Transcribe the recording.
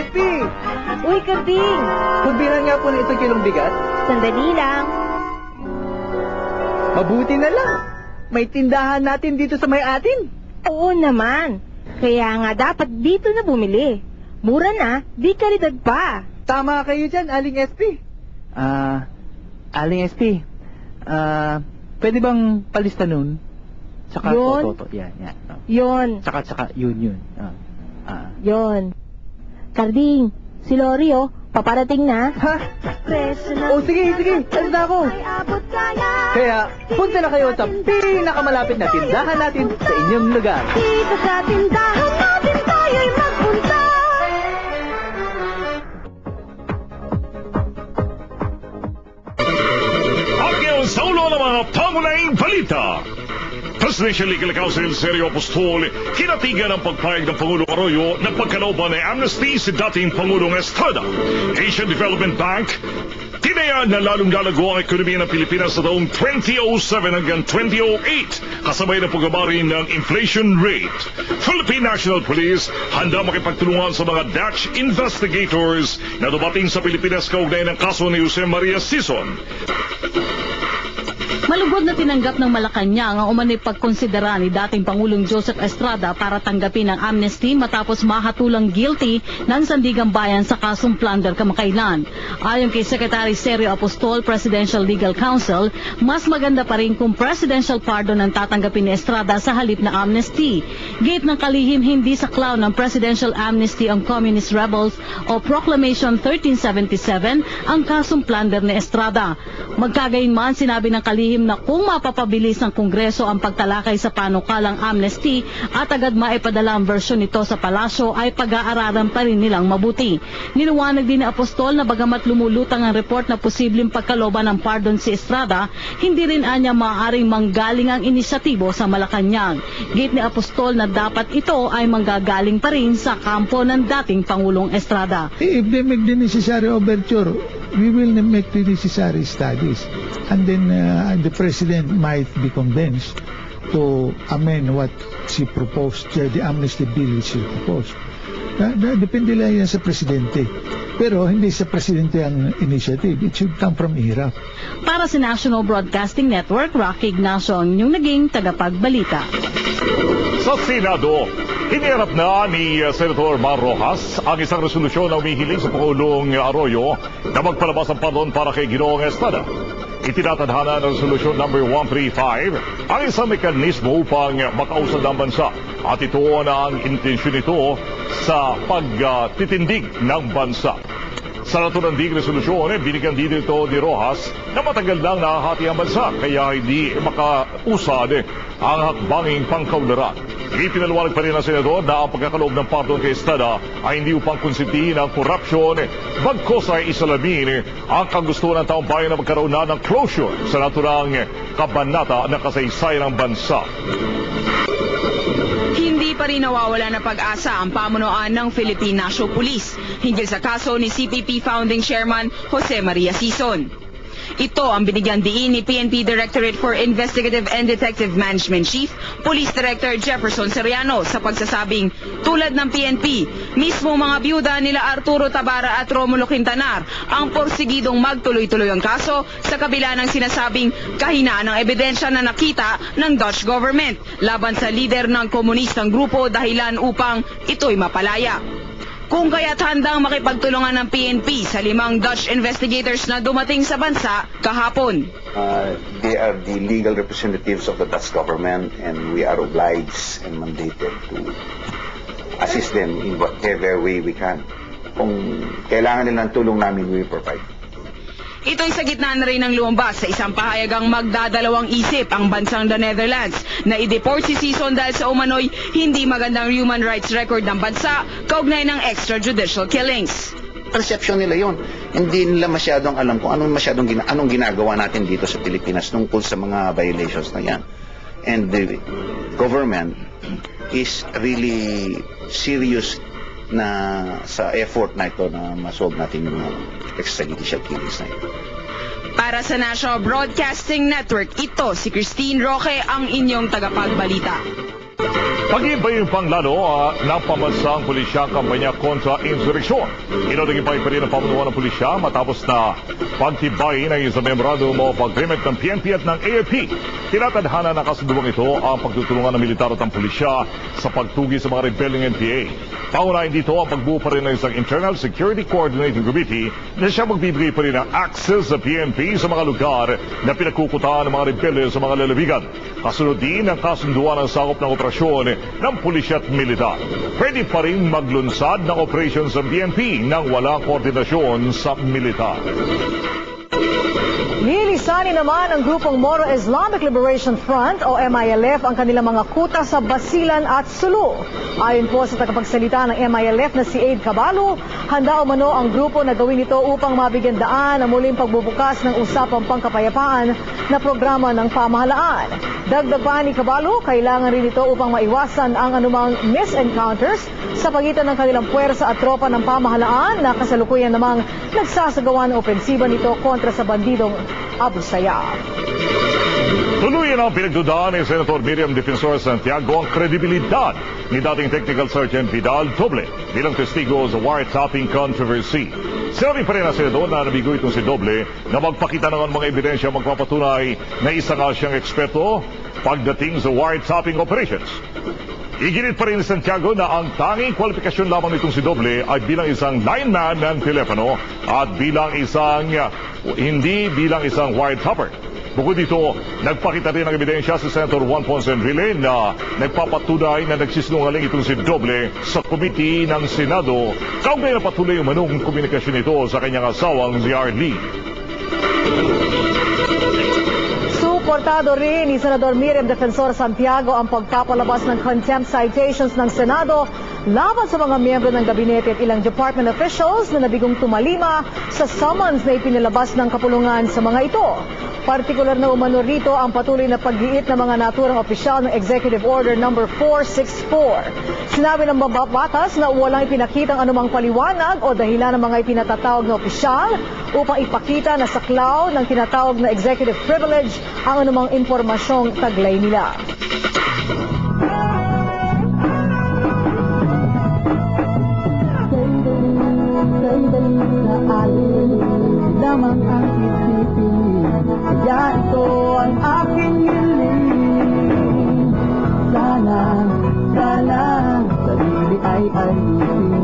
SP! Uy, Karding! Pagbilan nga po ng isang kilong bigat. Sandali lang. Mabuti na lang. May tindahan natin dito sa may atin. Oo naman. Kaya nga dapat dito na bumili. Mura na, di kalidad pa. Tama kayo dyan, Aling SP. Aling SP, pwede bang palista nun? Tsaka Yun. toto. Yan. Yon. Tsaka yun. Yon. Karding, si Lori paparating na. Ha? Oh, sige. Alis na ako. Kaya, punta na kayo sa pinakamalapit na tindahan natin sa inyong lugar. Dito sa tindahan natin tayo'y magpunta. At sa ulo ng mga pangunahing balita. Presidential Legal Counsel Sergio Apostol kinatigan ang pagpayag ng Pangulong Arroyo na pagkalooban ng amnesty si dating Pangulong Estrada. Asian Development Bank tinayaan na lalong lalago ang ekonomiya ng Pilipinas sa taong 2007 hanggang 2008 kasabay ng pagbaba ng inflation rate. Philippine National Police handa makipagtulungan sa mga Dutch investigators na dumating sa Pilipinas kaugnay ng kaso ni Jose Maria Sison. Malugod na tinanggap ng Malacanang ang umano'y pagkonsidera ni dating Pangulong Joseph Estrada para tanggapin ang amnesty matapos mahatulang guilty ng Sandigang Bayan sa kasong plunder kamakailan. Ayon kay Secretary Sergio Apostol, Presidential Legal Counsel, mas maganda pa rin kung presidential pardon ang tatanggapin ni Estrada sa halip na amnesty. Gate ng kalihim hindi sa clown ng Presidential Amnesty on Communist Rebels o Proclamation 1377 ang kasong plunder ni Estrada. Magkagayunman, sinabi ng kalihim na kung mapapabilis ng Kongreso ang pagtalakay sa panukalang amnesty at agad maipadala ang versyon nito sa palasyo ay pag-aaralan pa rin nilang mabuti. Niluwanag din ni Apostol na bagamat lumulutang ang report na posibleng pagkaloban ng pardon si Estrada, hindi rin anya maaaring manggaling ang inisyatibo sa Malacanang. Gate ni Apostol na dapat ito ay manggagaling pa rin sa kampo ng dating Pangulong Estrada. If they make the necessary overture, we will make the necessary studies. And then the President might be convinced to amend what she proposed, the amnesty bill she proposed. Depende lang yan sa Presidente. Pero hindi sa Presidente ang initiative. It should come from IRAP. Para sa National Broadcasting Network, Rocky Ignacio ang inyong naging tagapagbalita. Sa Senado, hinirap na ni Senator Mar Rojas ang isang resolusyon na umihiling sa Pangulong Arroyo na magpalabas ng pardon para kay Ginoong Estrada. Itinatadhana ng Resolusyon number 135 ang isang mekanismo upang makausad ang bansa at ito na ang intensyon nito sa pagtitindig ng bansa. Sa naturanding resolusyon, binigyan din ito ni Rojas na matagal nang nakahati ang bansa kaya hindi makausad ang hakbanging pangkaunlaran. Ipinaliwanag pa rin ng Senador na ang pagkakaloob ng pardon kay Estrada ay hindi upang konsintihin ang korupsyon, bagkos ay isalamin ang kagustuhan ng taong bayan na magkaroon na ng closure sa naturang kabanata ng kasaysayan ng bansa. Hindi pa rin nawawala ng pag-asa ang pamunuan ng Philippine National Police hinggil sa kaso ni CPP Founding Chairman Jose Maria Sison. Ito ang binigyan diin ni PNP Directorate for Investigative and Detective Management Chief, Police Director Jefferson Seriano sa pagsasabing tulad ng PNP, mismo mga byuda nila Arturo Tabara at Romulo Quintanar ang porsigidong magtuloy-tuloy ang kaso sa kabila ng sinasabing kahinaan ng ebidensya na nakita ng Dutch government laban sa lider ng komunistang grupo dahilan upang ito'y mapalaya. Kung kaya't handang makipagtulungan ng PNP sa 5 Dutch investigators na dumating sa bansa kahapon. They are the legal representatives of the Dutch government and we are obliged and mandated to assist them in whatever way we can. Kung kailangan nila ng tulong namin, we will provide. Ito'y sa gitna na rin ng lumabas sa isang pahayagang magdadalawang isip ang bansang the Netherlands na i-deport si Sison dahil sa umano'y hindi magandang human rights record ng bansa kaugnay ng extrajudicial killings. Perception nila yon. Hindi nila masyadong alam kung anong ginagawa natin dito sa Pilipinas tungkol sa mga violations na yan. And the government is really serious na sa effort na ito na masolve natin yung extrajudicial killings na ito. Para sa National Broadcasting Network, ito si Christine Roque ang inyong tagapagbalita. Pag-iibayin pang lalo ng pambansang pulisya ang kampanya kontra insurreksyon. Inodagipay pa rin ang pamunuan ng pulisya matapos na pagtibayin ng isang memorandum o agreement ng PNP at ng AFP. Tinatadhana ng kasunduang ito ang pagtutulungan ng militar at ng pulisya sa pagtugi sa mga rebelling NPA. Paunahin dito ang pagbuo pa rin ng isang Internal Security Coordinating Committee na siya magbibigay pa rin ng access sa PNP sa mga lugar na pinagkukutaan ng mga rebelde sa mga lalawigan. Kasunod din ang kasunduan ng sakop ng operasyon ng pulisya at militar. Pwede pa rin maglunsad ng operations sa PNP nang walang koordinasyon sa militar. Nilisanin naman ng grupong Moro Islamic Liberation Front o MILF ang kanilang mga kuta sa Basilan at Sulu. Ayon po sa tagapagsalita ng MILF na si Aid Cabalo, handa umano ang grupo na gawin ito upang mabigyan daan ang muling pagbubukas ng usapang pangkapayapaan na programa ng pamahalaan. Dagdag pa ni Cabalo, kailangan rin ito upang maiwasan ang anumang misencounters sa pagitan ng kanilang puwersa at tropa ng pamahalaan na kasalukuyan namang nagsasagawa ng opensiba nito kontra sa bandidong Abu Sayyaf. Tuluyan ang pinagdudaan ni Senator Miriam Defensor Santiago ang kredibilidad ni dating Technical Sergeant Vidal Doble bilang testigo sa wiretapping controversy. Sinabi pa rin ang senador na nabigo itong si Doble na magpakita ng mga ebidensya magpapatunay na isa nga siyang eksperto pagdating sa wiretapping operations. Iginit pa rin ni Santiago na ang tanging kwalifikasyon lamang nitong si Doble ay bilang isang lineman ng telepono at hindi bilang isang wiretapper. Bukod dito, nagpakita rin ng ebidensya si Senator Juan Ponce Enrile na nagpapatunay na nagsisinungaling itong si Doble sa komite ng Senado kaugnay na patuloy umanong komunikasyon nito sa kanyang asawang si Arlie. Suportado rin ni Senador Miriam Defensor Santiago ang pagpapalabas ng contempt citations ng Senado laban sa mga miyembro ng gabinete at ilang department officials na nabigong tumalima sa summons na ipinilabas ng kapulungan sa mga ito. Partikular na umano rito ang patuloy na pag-iit ng mga naturang opisyal ng Executive Order No. 464. Sinabi ng babatas na walang ipinakitang anumang paliwanag o dahilan ng mga ipinatatawag na opisyal upang ipakita na saklaw ng tinatawag na executive privilege ang anumang impormasyong taglay nila. Lamang ang isipin, kaya ito ang aking hiling. Sana, sarili ay alisin.